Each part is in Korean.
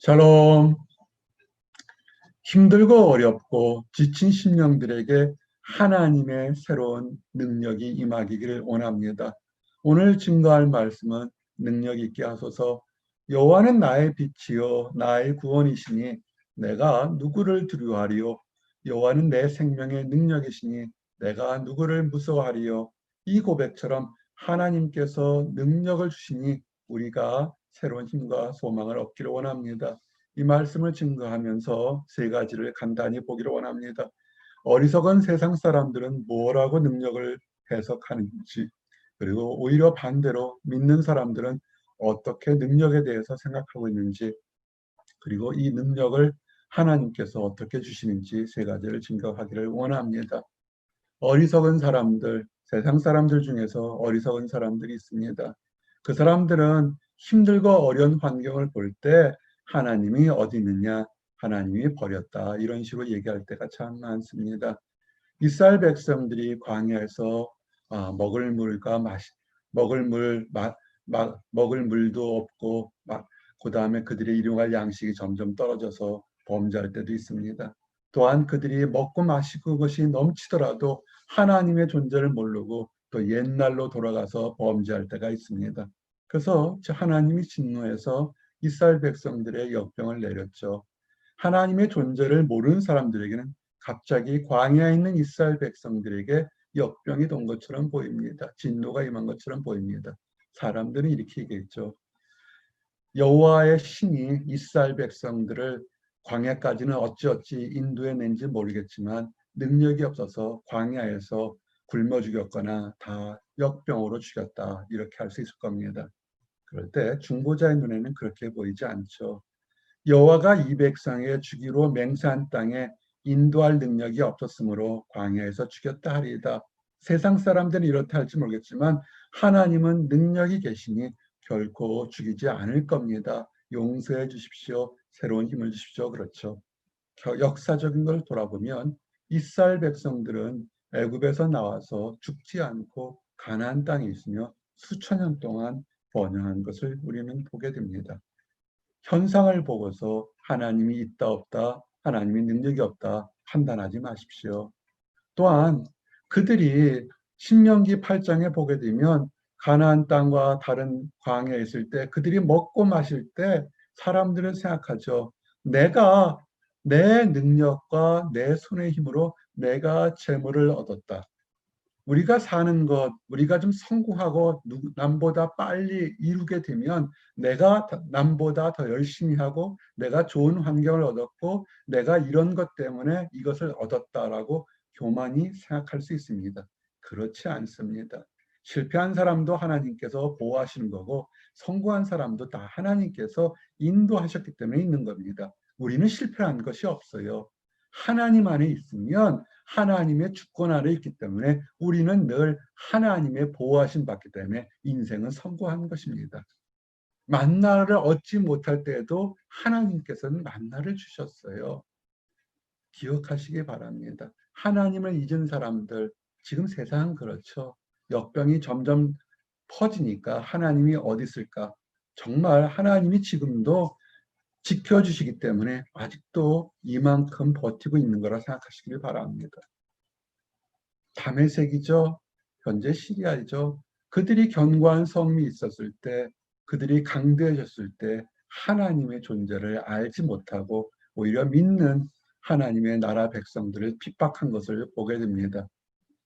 샬롬. 힘들고 어렵고 지친 심령들에게 하나님의 새로운 능력이 임하기를 원합니다. 오늘 증거할 말씀은 능력 있게 하소서. 여호와는 나의 빛이요 나의 구원이시니 내가 누구를 두려워하리요. 여호와는 내 생명의 능력이시니 내가 누구를 무서워하리요. 이 고백처럼 하나님께서 능력을 주시니 우리가 새로운 힘과 소망을 얻기를 원합니다. 이 말씀을 증거하면서 세 가지를 간단히 보기를 원합니다. 어리석은 세상 사람들은 뭐라고 능력을 해석하는지, 그리고 오히려 반대로 믿는 사람들은 어떻게 능력에 대해서 생각하고 있는지, 그리고 이 능력을 하나님께서 어떻게 주시는지 세 가지를 증거하기를 원합니다. 어리석은 사람들, 세상 사람들 중에서 어리석은 사람들이 있습니다. 그 사람들은 힘들고 어려운 환경을 볼 때 하나님이 어디 있느냐, 하나님이 버렸다, 이런 식으로 얘기할 때가 참 많습니다. 이스라엘 백성들이 광야에서 먹을 물과 먹을 물도 없고 그 다음에 그들이 일용할 양식이 점점 떨어져서 범죄할 때도 있습니다. 또한 그들이 먹고 마시고 것이 넘치더라도 하나님의 존재를 모르고 또 옛날로 돌아가서 범죄할 때가 있습니다. 그래서 하나님이 진노해서 이스라엘 백성들의 역병을 내렸죠. 하나님의 존재를 모르는 사람들에게는 갑자기 광야에 있는 이스라엘 백성들에게 역병이 돈 것처럼 보입니다. 진노가 임한 것처럼 보입니다. 사람들은 이렇게 얘기했죠. 여호와의 신이 이스라엘 백성들을 광야까지는 어찌어찌 인도해낸지 모르겠지만 능력이 없어서 광야에서 굶어 죽였거나 다 역병으로 죽였다, 이렇게 할 수 있을 겁니다. 그럴 때 중보자의 눈에는 그렇게 보이지 않죠. 여호와가 이 백성의 주기로 맹세한 땅에 인도할 능력이 없었으므로 광야에서 죽였다 하리이다. 세상 사람들은 이렇다 할지 모르겠지만 하나님은 능력이 계시니 결코 죽이지 않을 겁니다. 용서해 주십시오. 새로운 힘을 주십시오. 그렇죠. 역사적인 걸 돌아보면 이스라엘 백성들은 애굽에서 나와서 죽지 않고 가나안 땅에 있으며 수천 년 동안 번영한 것을 우리는 보게 됩니다. 현상을 보고서 하나님이 있다 없다, 하나님이 능력이 없다 판단하지 마십시오. 또한 그들이 신명기 8장에 보게 되면 가나안 땅과 다른 광야에 있을 때 그들이 먹고 마실 때 사람들은 생각하죠. 내가 내 능력과 내 손의 힘으로 내가 재물을 얻었다. 우리가 사는 것, 우리가 좀 성공하고 남보다 빨리 이루게 되면 내가 남보다 더 열심히 하고 내가 좋은 환경을 얻었고 내가 이런 것 때문에 이것을 얻었다라고 교만이 생각할 수 있습니다. 그렇지 않습니다. 실패한 사람도 하나님께서 보호하시는 거고 성공한 사람도 다 하나님께서 인도하셨기 때문에 있는 겁니다. 우리는 실패한 것이 없어요. 하나님 안에 있으면 하나님의 주권 아래 있기 때문에 우리는 늘 하나님의 보호하심 받기 때문에 인생은 성공한 것입니다. 만나를 얻지 못할 때에도 하나님께서는 만나를 주셨어요. 기억하시기 바랍니다. 하나님을 잊은 사람들, 지금 세상은 그렇죠. 역병이 점점 퍼지니까 하나님이 어디 있을까? 정말 하나님이 지금도 지켜주시기 때문에 아직도 이만큼 버티고 있는 거라 생각하시길 바랍니다. 다메섹이죠. 현재 시리아이죠. 그들이 견고한 성이 있었을 때, 그들이 강대해졌을 때 하나님의 존재를 알지 못하고 오히려 믿는 하나님의 나라 백성들을 핍박한 것을 보게 됩니다.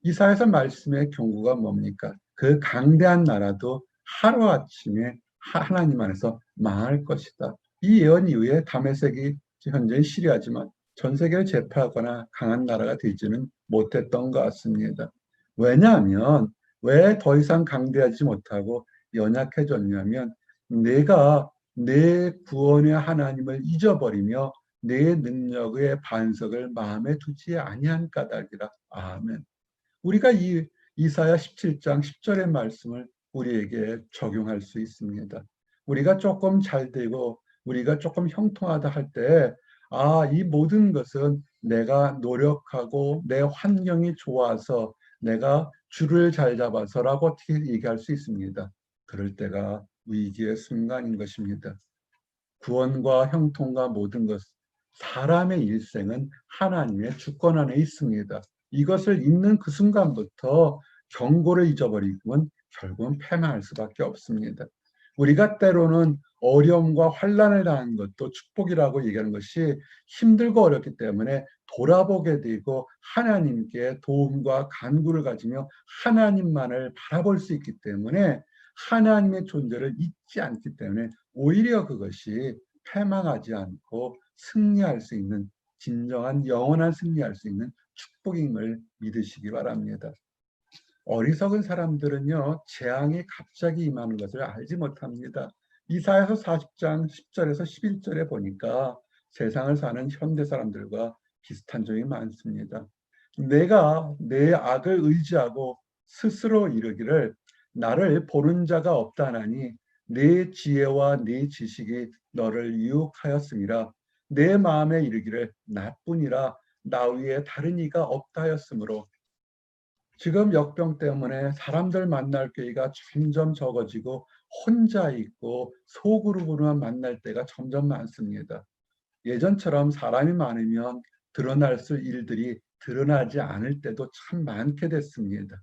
이사야서 말씀의 경고가 뭡니까? 그 강대한 나라도 하루아침에 하나님 안에서 망할 것이다. 이 예언 이후에 다메섹이 현재 시리아지만 전 세계를 제패하거나 강한 나라가 되지는 못했던 것 같습니다. 왜냐하면 왜 더 이상 강대하지 못하고 연약해졌냐면 내가 내 구원의 하나님을 잊어버리며 내 능력의 반석을 마음에 두지 아니한 까닭이라. 아멘. 우리가 이 이사야 17장 10절의 말씀을 우리에게 적용할 수 있습니다. 우리가 조금 잘 되고 우리가 조금 형통하다 할 때, 이 모든 것은 내가 노력하고 내 환경이 좋아서 내가 줄을 잘 잡아서라고 어떻게 얘기할 수 있습니다. 그럴 때가 위기의 순간인 것입니다. 구원과 형통과 모든 것, 사람의 일생은 하나님의 주권 안에 있습니다. 이것을 잊는 그 순간부터 경고를 잊어버리면 결국은 패망할 수밖에 없습니다. 우리가 때로는 어려움과 환난을 당하는 것도 축복이라고 얘기하는 것이 힘들고 어렵기 때문에 돌아보게 되고 하나님께 도움과 간구를 가지며 하나님만을 바라볼 수 있기 때문에 하나님의 존재를 잊지 않기 때문에 오히려 그것이 패망하지 않고 승리할 수 있는 진정한 영원한 승리할 수 있는 축복임을 믿으시기 바랍니다. 어리석은 사람들은요, 재앙이 갑자기 임하는 것을 알지 못합니다. 이사야서 40장 10절에서 11절에 보니까 세상을 사는 현대 사람들과 비슷한 점이 많습니다. 내가 내 악을 의지하고 스스로 이르기를 나를 보는 자가 없다나니 내 지혜와 내 지식이 너를 유혹하였음이라. 내 마음에 이르기를 나뿐이라 나 위에 다른 이가 없다 하였으므로. 지금 역병 때문에 사람들 만날 기회가 점점 적어지고 혼자 있고 소그룹으로만 만날 때가 점점 많습니다. 예전처럼 사람이 많으면 드러날 수 일들이 드러나지 않을 때도 참 많게 됐습니다.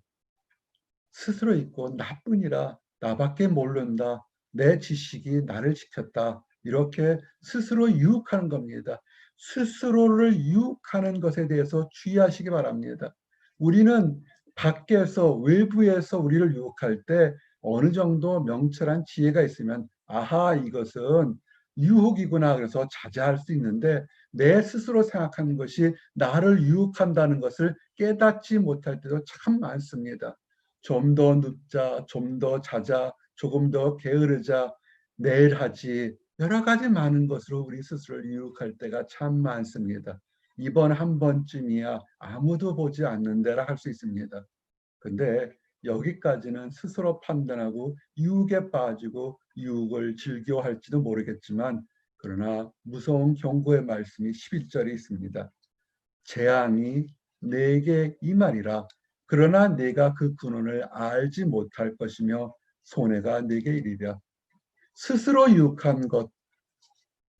스스로 있고 나뿐이라 나밖에 모른다. 내 지식이 나를 지켰다. 이렇게 스스로 유혹하는 겁니다. 스스로를 유혹하는 것에 대해서 주의하시기 바랍니다. 우리는 밖에서 외부에서 우리를 유혹할 때 어느 정도 명철한 지혜가 있으면 아하 이것은 유혹이구나 그래서 자제할 수 있는데 내 스스로 생각하는 것이 나를 유혹한다는 것을 깨닫지 못할 때도 참 많습니다. 좀 더 눕자, 좀 더 자자, 조금 더 게으르자, 내일 하지. 여러 가지 많은 것으로 우리 스스로를 유혹할 때가 참 많습니다. 이번 한 번쯤이야 아무도 보지 않는데라 할 수 있습니다. 근데 여기까지는 스스로 판단하고 유혹에 빠지고 유혹을 즐겨할지도 모르겠지만 그러나 무서운 경고의 말씀이 11절에 있습니다. 재앙이 내게 임하리라. 그러나 내가 그 근원을 알지 못할 것이며 손해가 내게 이르리라. 스스로 유혹한 것,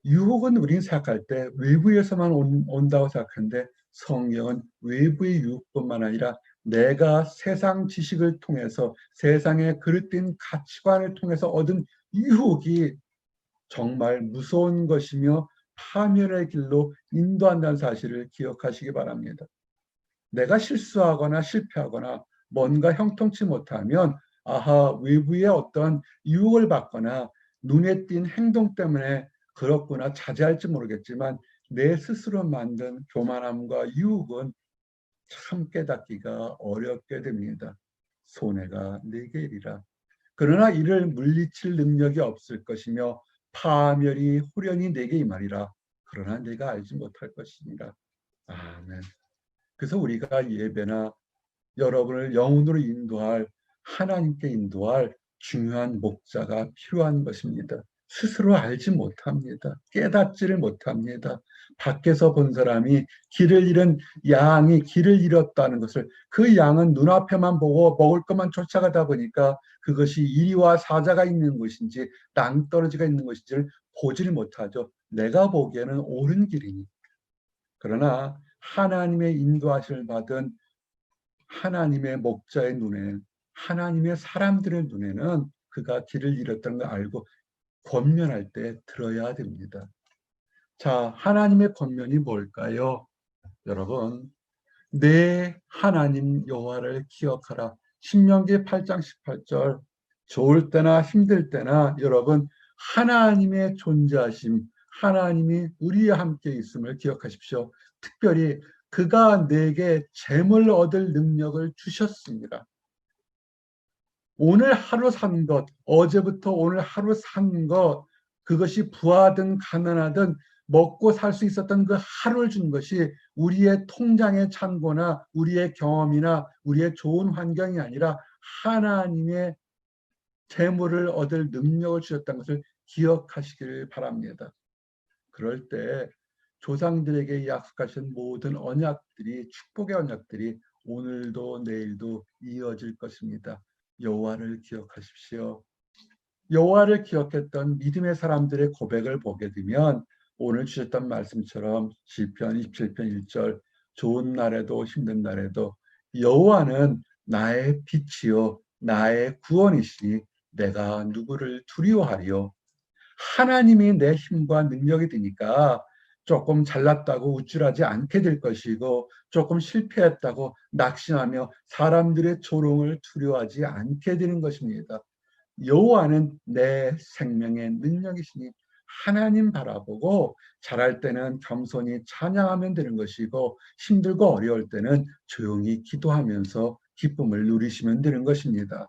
유혹은 우리는 생각할 때 외부에서만 온다고 생각하는데 성경은 외부의 유혹뿐만 아니라 내가 세상 지식을 통해서 세상의 그릇된 가치관을 통해서 얻은 유혹이 정말 무서운 것이며 파멸의 길로 인도한다는 사실을 기억하시기 바랍니다. 내가 실수하거나 실패하거나 뭔가 형통치 못하면 아하 외부의 어떤 유혹을 받거나 눈에 띈 행동 때문에 그렇구나 자제할지 모르겠지만 내 스스로 만든 교만함과 유혹은 참 깨닫기가 어렵게 됩니다. 손해가 내게 이리라. 그러나 이를 물리칠 능력이 없을 것이며 파멸이 후련히 내게 임하리라. 그러나 내가 알지 못할 것이니라. 아멘. 그래서 우리가 예배나 여러분을 영혼으로 인도할 하나님께 인도할 중요한 목자가 필요한 것입니다. 스스로 알지 못합니다. 깨닫지를 못합니다. 밖에서 본 사람이 길을 잃은 양이 길을 잃었다는 것을 그 양은 눈앞에만 보고 먹을 것만 쫓아가다 보니까 그것이 이리와 사자가 있는 것인지 낭떠러지가 있는 것인지를 보지를 못하죠. 내가 보기에는 옳은 길이니. 그러나 하나님의 인도하심을 받은 하나님의 목자의 눈에 하나님의 사람들의 눈에는 그가 길을 잃었다는 걸 알고 권면할 때 들어야 됩니다. 자, 하나님의 권면이 뭘까요? 여러분, 내 하나님 여호와를 기억하라. 신명기 8장 18절. 좋을 때나 힘들 때나 여러분 하나님의 존재하심, 하나님이 우리와 함께 있음을 기억하십시오. 특별히 그가 내게 재물 얻을 능력을 주셨습니다. 오늘 하루 산 것, 어제부터 오늘 하루 산 것, 그것이 부하든 가난하든 먹고 살 수 있었던 그 하루를 준 것이 우리의 통장의 잔고나 우리의 경험이나 우리의 좋은 환경이 아니라 하나님의 재물을 얻을 능력을 주셨다는 것을 기억하시길 바랍니다. 그럴 때 조상들에게 약속하신 모든 언약들이 축복의 언약들이 오늘도 내일도 이어질 것입니다. 여호와를 기억하십시오. 여호와를 기억했던 믿음의 사람들의 고백을 보게 되면 오늘 주셨던 말씀처럼 시편 27편 1절 좋은 날에도 힘든 날에도 여호와는 나의 빛이요 나의 구원이시니 내가 누구를 두려워하리요. 하나님이 내 힘과 능력이 되니까 조금 잘났다고 우쭐하지 않게 될 것이고 조금 실패했다고 낙심하며 사람들의 조롱을 두려워하지 않게 되는 것입니다. 여호와는 내 생명의 능력이시니 하나님 바라보고 잘할 때는 겸손히 찬양하면 되는 것이고 힘들고 어려울 때는 조용히 기도하면서 기쁨을 누리시면 되는 것입니다.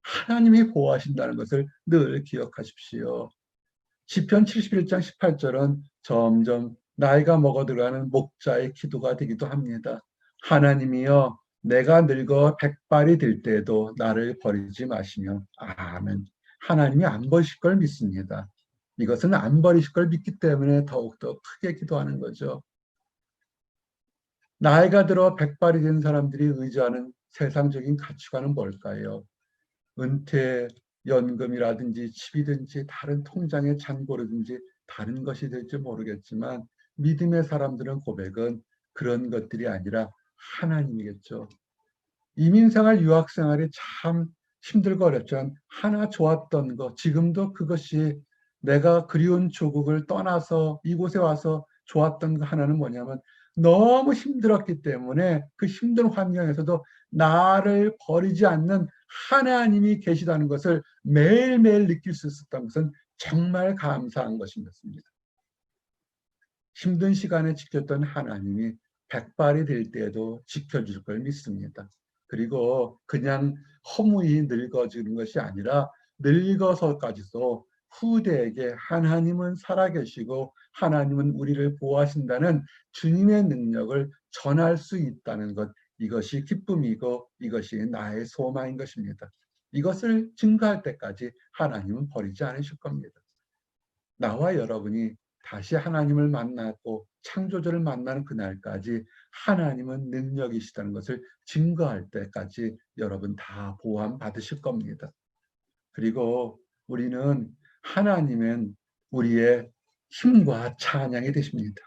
하나님이 보호하신다는 것을 늘 기억하십시오. 시편 71장 18절은 점점 나이가 먹어들어가는 목자의 기도가 되기도 합니다. 하나님이여 내가 늙어 백발이 될 때에도 나를 버리지 마시며 아멘. 하나님이 안 버리실 걸 믿습니다. 이것은 안 버리실 걸 믿기 때문에 더욱더 크게 기도하는 거죠. 나이가 들어 백발이 된 사람들이 의지하는 세상적인 가치관은 뭘까요? 은퇴 연금이라든지 집이든지 다른 통장의 잔고르든지 다른 것이 될지 모르겠지만 믿음의 사람들은 고백은 그런 것들이 아니라 하나님이겠죠. 이민생활 유학생활이 참 힘들고 어렵지만 하나 좋았던 것 지금도 그것이 내가 그리운 조국을 떠나서 이곳에 와서 좋았던 거 하나는 뭐냐면 너무 힘들었기 때문에 그 힘든 환경에서도 나를 버리지 않는 하나님이 계시다는 것을 매일매일 느낄 수 있었던 것은 정말 감사한 것입니다. 힘든 시간에 지켰던 하나님이 백발이 될 때에도 지켜줄 걸 믿습니다. 그리고 그냥 허무히 늙어지는 것이 아니라 늙어서까지도 후대에게 하나님은 살아계시고 하나님은 우리를 보호하신다는 주님의 능력을 전할 수 있다는 것, 이것이 기쁨이고 이것이 나의 소망인 것입니다. 이것을 증거할 때까지 하나님은 버리지 않으실 겁니다. 나와 여러분이 다시 하나님을 만나고 창조주를 만나는 그날까지 하나님은 능력이시다는 것을 증거할 때까지 여러분 다 보호함 받으실 겁니다. 그리고 우리는 하나님은 우리의 힘과 찬양이 되십니다.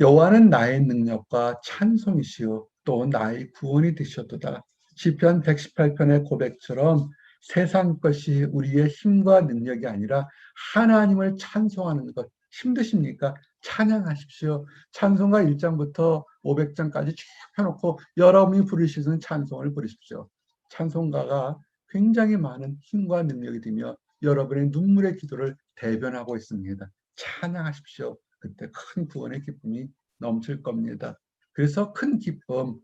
여호와는 나의 능력과 찬송이시요 또 나의 구원이 되셨도다. 시편 118편의 고백처럼 세상 것이 우리의 힘과 능력이 아니라 하나님을 찬송하는 것 힘드십니까? 찬양하십시오. 찬송가 1장부터 500장까지 쭉 펴놓고 여러분이 부르시는 찬송을 부르십시오. 찬송가가 굉장히 많은 힘과 능력이 되며 여러분의 눈물의 기도를 대변하고 있습니다. 찬양하십시오. 그때 큰 구원의 기쁨이 넘칠 겁니다. 그래서 큰 기쁨,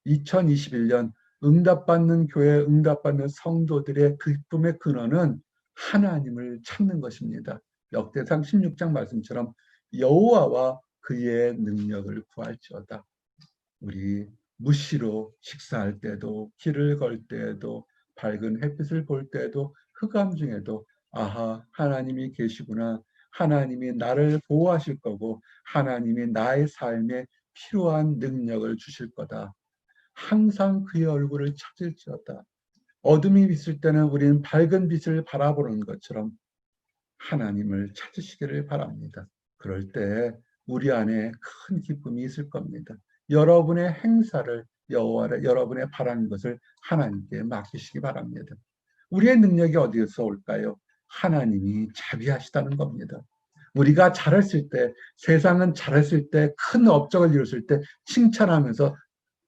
2021년 응답받는 교회, 응답받는 성도들의 기쁨의 근원은 하나님을 찾는 것입니다. 역대상 16장 말씀처럼 여호와와 그의 능력을 구할지어다. 우리 무시로 식사할 때도 길을 걸 때에도 밝은 햇빛을 볼 때에도 흑암 중에도 아하 하나님이 계시구나. 하나님이 나를 보호하실 거고 하나님이 나의 삶에 필요한 능력을 주실 거다. 항상 그의 얼굴을 찾을지어다. 어둠이 있을 때는 우리는 밝은 빛을 바라보는 것처럼 하나님을 찾으시기를 바랍니다. 그럴 때 우리 안에 큰 기쁨이 있을 겁니다. 여러분의 행사를 여호와를 여러분의 바라는 것을 하나님께 맡기시기 바랍니다. 우리의 능력이 어디에서 올까요? 하나님이 자비하시다는 겁니다. 우리가 잘했을 때, 세상은 잘했을 때, 큰 업적을 이뤘을 때 칭찬하면서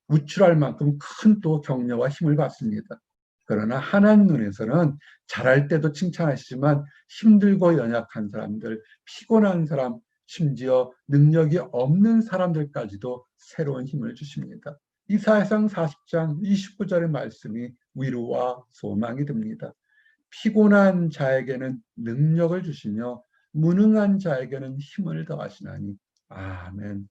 우쭐할 만큼 큰 또 격려와 힘을 받습니다. 그러나 하나님 눈에서는 잘할 때도 칭찬하시지만 힘들고 연약한 사람들, 피곤한 사람, 심지어 능력이 없는 사람들까지도 새로운 힘을 주십니다. 이사야상 40장 29절의 말씀이 위로와 소망이 됩니다. 피곤한 자에게는 능력을 주시며 무능한 자에게는 힘을 더하시나니 아멘.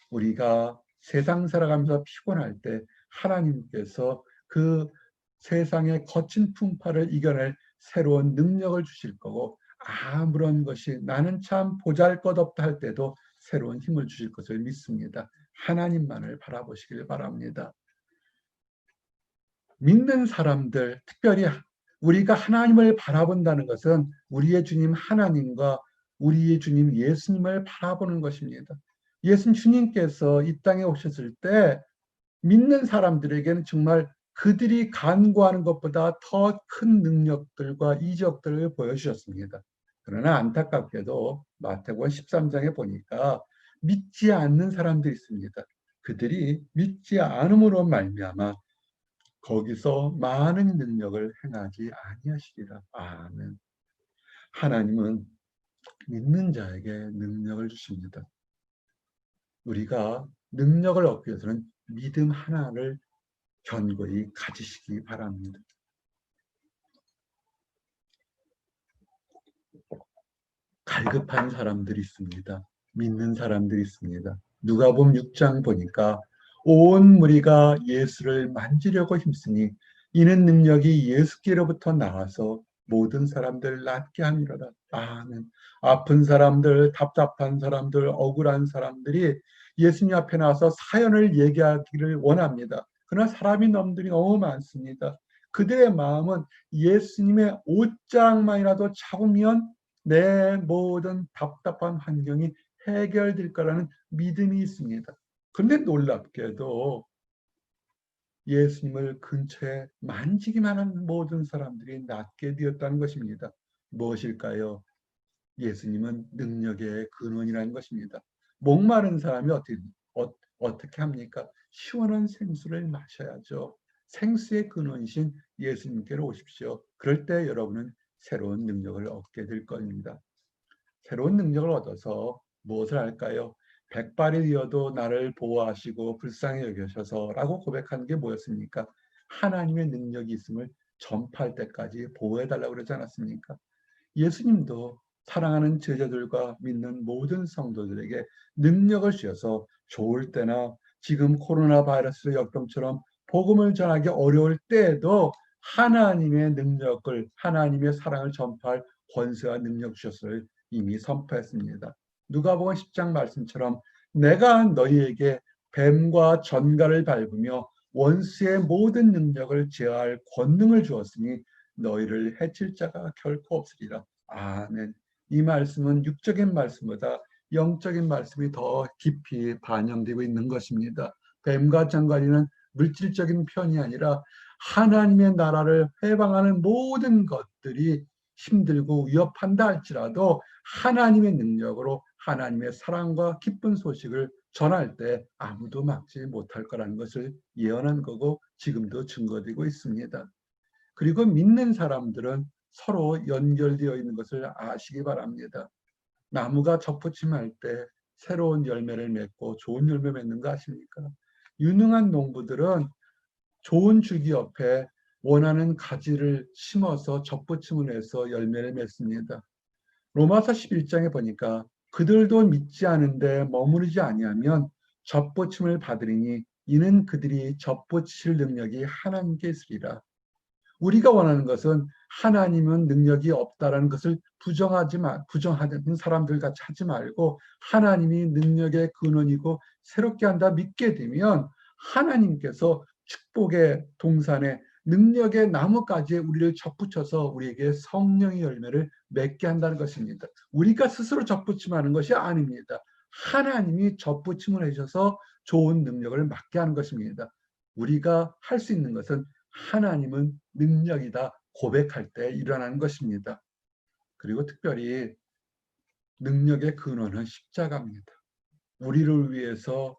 우리가 세상 살아가면서 피곤할 때 하나님께서 그 세상의 거친 풍파를 이겨낼 새로운 능력을 주실 거고 아무런 것이 나는 참 보잘것없다 할 때도 새로운 힘을 주실 것을 믿습니다. 하나님만을 바라보시길 바랍니다. 믿는 사람들, 특별히 우리가 하나님을 바라본다는 것은 우리의 주님 하나님과 우리의 주님 예수님을 바라보는 것입니다. 예수 주님께서 이 땅에 오셨을 때 믿는 사람들에게는 정말 그들이 간구하는 것보다 더 큰 능력들과 이적들을 보여주셨습니다. 그러나 안타깝게도 마태복음 13장에 보니까 믿지 않는 사람들이 있습니다. 그들이 믿지 않음으로 말미암아 거기서 많은 능력을 행하지 아니하시리라. 아멘. 하나님은 믿는 자에게 능력을 주십니다. 우리가 능력을 얻기 위해서는 믿음 하나를 견고히 가지시기 바랍니다. 갈급한 사람들이 있습니다. 믿는 사람들이 있습니다. 누가복음 6장 보니까 온 무리가 예수를 만지려고 힘쓰니 이는 능력이 예수께로부터 나와서 모든 사람들 낫게 함이로다. 아멘. 아픈 사람들, 답답한 사람들, 억울한 사람들이 예수님 앞에 나와서 사연을 얘기하기를 원합니다. 그러나 사람이 넘들이 너무 많습니다. 그들의 마음은 예수님의 옷자락만이라도 잡으면 내 모든 답답한 환경이 해결될 거라는 믿음이 있습니다. 그런데 놀랍게도 예수님을 근처에 만지기만 한 모든 사람들이 낫게 되었다는 것입니다. 무엇일까요? 예수님은 능력의 근원이라는 것입니다. 목마른 사람이 어떻게 합니까? 시원한 생수를 마셔야죠. 생수의 근원이신 예수님께로 오십시오. 그럴 때 여러분은 새로운 능력을 얻게 될 겁니다. 새로운 능력을 얻어서 무엇을 할까요? 백발이 되어도 나를 보호하시고 불쌍히 여기셔서라고 고백하는 게 뭐였습니까? 하나님의 능력이 있음을 전파할 때까지 보호해달라고 그러지 않았습니까? 예수님도 사랑하는 제자들과 믿는 모든 성도들에게 능력을 주셔서 좋을 때나 지금 코로나 바이러스 역병처럼 복음을 전하기 어려울 때에도 하나님의 능력을, 하나님의 사랑을 전파할 권세와 능력 주셨을 이미 선포했습니다. 누가복음 10장 말씀처럼 내가 너희에게 뱀과 전갈을 밟으며 원수의 모든 능력을 제어할 권능을 주었으니 너희를 해칠 자가 결코 없으리라. 아멘. 이 말씀은 육적인 말씀보다 영적인 말씀이 더 깊이 반영되고 있는 것입니다. 뱀과 장관이는 물질적인 편이 아니라 하나님의 나라를 회방하는 모든 것들이 힘들고 위협한다 할지라도 하나님의 능력으로 하나님의 사랑과 기쁜 소식을 전할 때 아무도 막지 못할 거라는 것을 예언한 거고 지금도 증거되고 있습니다. 그리고 믿는 사람들은 서로 연결되어 있는 것을 아시기 바랍니다. 나무가 접붙임할 때 새로운 열매를 맺고 좋은 열매 맺는 거 아십니까? 유능한 농부들은 좋은 줄기 옆에 원하는 가지를 심어서 접붙임을 해서 열매를 맺습니다. 로마서 11장에 보니까 그들도 믿지 않은데 머무르지 아니하면 접붙임을 받으리니 이는 그들이 접붙이실 능력이 하나님께 있으리라. 우리가 원하는 것은 하나님은 능력이 없다라는 것을 부정하는 사람들 같이 하지 말고 하나님이 능력의 근원이고 새롭게 한다 믿게 되면 하나님께서 축복의 동산에 능력의 나뭇가지에 우리를 접붙여서 우리에게 성령의 열매를 맺게 한다는 것입니다. 우리가 스스로 접붙임하는 것이 아닙니다. 하나님이 접붙임을 해주셔서 좋은 능력을 맡게 하는 것입니다. 우리가 할 수 있는 것은 하나님은 능력이다 고백할 때 일어나는 것입니다. 그리고 특별히 능력의 근원은 십자가입니다. 우리를 위해서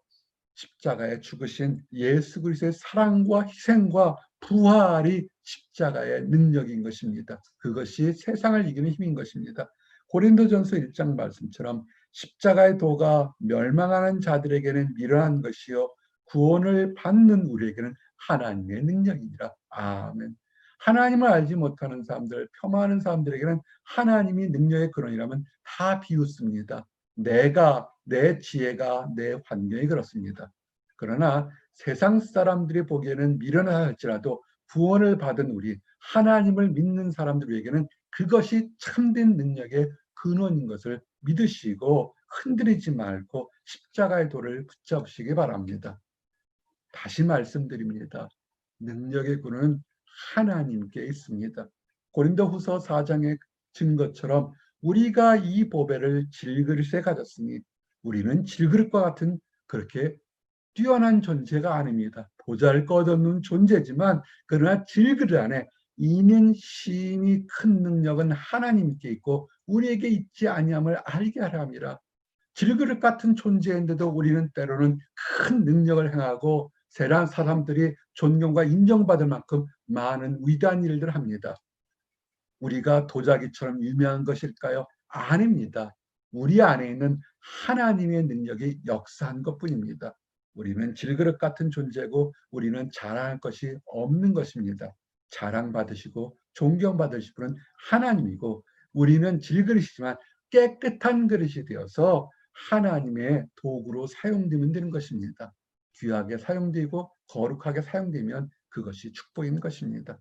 십자가에 죽으신 예수 그리스도의 사랑과 희생과 부활이 십자가의 능력인 것입니다. 그것이 세상을 이기는 힘인 것입니다. 고린도전서 1장 말씀처럼 십자가의 도가 멸망하는 자들에게는 미련한 것이요 구원을 받는 우리에게는 하나님의 능력이니라. 아멘. 하나님을 알지 못하는 사람들, 폄하하는 사람들에게는 하나님이 능력의 근원이라면 다 비웃습니다. 내 지혜가, 내 환경이 그렇습니다. 그러나 세상 사람들이 보기에는 미련할지라도 구원을 받은 우리, 하나님을 믿는 사람들에게는 그것이 참된 능력의 근원인 것을 믿으시고 흔들리지 말고 십자가의 도를 붙잡으시기 바랍니다. 다시 말씀드립니다. 능력의 근원은 하나님께 있습니다. 고린도후서 4장의 증거처럼 우리가 이 보배를 질그릇에 가졌으니 우리는 질그릇과 같은 그렇게 뛰어난 존재가 아닙니다. 보잘것없는 존재지만 그러나 질그릇 안에 이는 심히 큰 능력은 하나님께 있고 우리에게 있지 아니함을 알게 하려 함이라. 질그릇 같은 존재인데도 우리는 때로는 큰 능력을 행하고 세상 사람들이 존경과 인정받을 만큼 많은 위대한 일들을 합니다. 우리가 도자기처럼 유명한 것일까요? 아닙니다. 우리 안에 있는 하나님의 능력이 역사한 것뿐입니다. 우리는 질그릇 같은 존재고 우리는 자랑할 것이 없는 것입니다. 자랑받으시고 존경받으실 분은 하나님이고 우리는 질그릇이지만 깨끗한 그릇이 되어서 하나님의 도구로 사용되면 되는 것입니다. 귀하게 사용되고 거룩하게 사용되면 그것이 축복인 것입니다.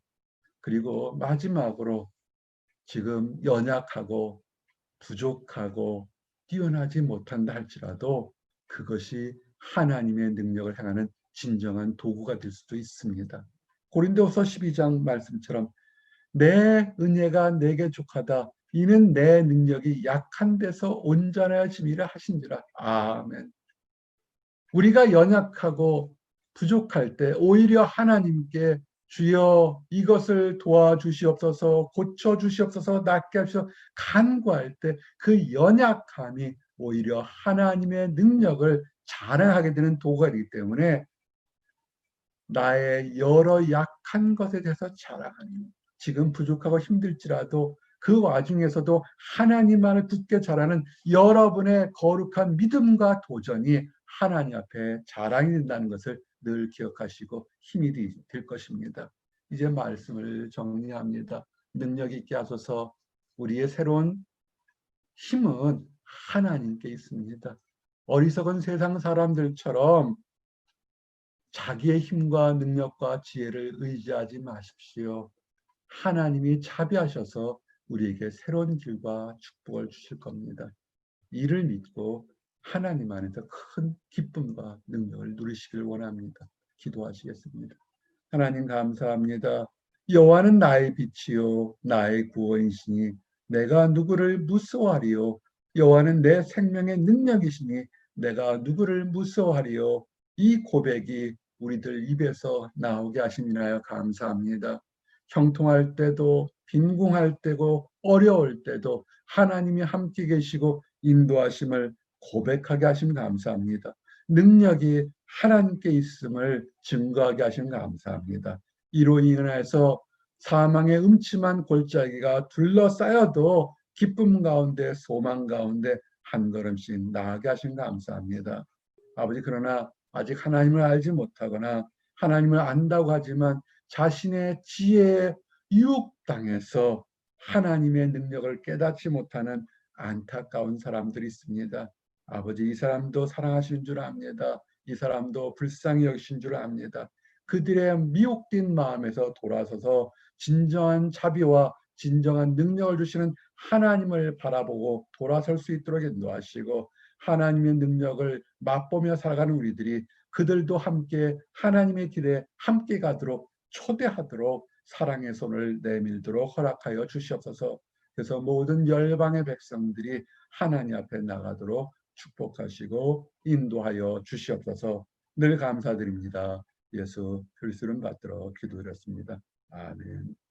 그리고 마지막으로 지금 연약하고 부족하고 뛰어나지 못한다 할지라도 그것이 하나님의 능력을 행하는 진정한 도구가 될 수도 있습니다. 고린도후서 12장 말씀처럼 내 은혜가 내게 족하다. 이는 내 능력이 약한 데서 온전해짐이라 하신지라. 아멘. 우리가 연약하고 부족할 때 오히려 하나님께 주여 이것을 도와주시옵소서 고쳐주시옵소서 낫게 하시옵소서 간구할 때 그 연약함이 오히려 하나님의 능력을 자랑하게 되는 도구가 되기 때문에 나의 여러 약한 것에 대해서 자랑하니 지금 부족하고 힘들지라도 그 와중에서도 하나님만을 굳게 자라는 여러분의 거룩한 믿음과 도전이 하나님 앞에 자랑이 된다는 것을 늘 기억하시고 힘이 될 것입니다. 이제 말씀을 정리합니다. 능력 있게 하소서. 우리의 새로운 힘은 하나님께 있습니다. 어리석은 세상 사람들처럼 자기의 힘과 능력과 지혜를 의지하지 마십시오. 하나님이 자비하셔서 우리에게 새로운 길과 축복을 주실 겁니다. 이를 믿고 하나님 안에서 큰 기쁨과 능력을 누리시길 원합니다. 기도하시겠습니다. 하나님 감사합니다. 여호와는 나의 빛이요 나의 구원이시니 내가 누구를 무서워하리요. 여호와는 내 생명의 능력이시니 내가 누구를 무서워하리요. 이 고백이 우리들 입에서 나오게 하시니라여 감사합니다. 형통할 때도 빈궁할 때고 어려울 때도 하나님이 함께 계시고 인도하심을 고백하게 하심 감사합니다. 능력이 하나님께 있음을 증거하게 하심 감사합니다. 이로 인해서 사망의 음침한 골짜기가 둘러싸여도 기쁨 가운데 소망 가운데 한 걸음씩 나아가게 하심 감사합니다. 아버지 그러나 아직 하나님을 알지 못하거나 하나님을 안다고 하지만 자신의 지혜에 유혹당해서 하나님의 능력을 깨닫지 못하는 안타까운 사람들이 있습니다. 아버지 이 사람도 사랑하신 줄 압니다. 이 사람도 불쌍히 여기신 줄 압니다. 그들의 미혹된 마음에서 돌아서서 진정한 자비와 진정한 능력을 주시는 하나님을 바라보고 돌아설 수 있도록 인도하시고 하나님의 능력을 맛보며 살아가는 우리들이 그들도 함께 하나님의 길에 함께 가도록 초대하도록 사랑의 손을 내밀도록 허락하여 주시옵소서. 그래서 모든 열방의 백성들이 하나님 앞에 나가도록 축복하시고 인도하여 주시옵소서. 늘 감사드립니다. 예수 그리스도를 받들어 기도드렸습니다. 아멘.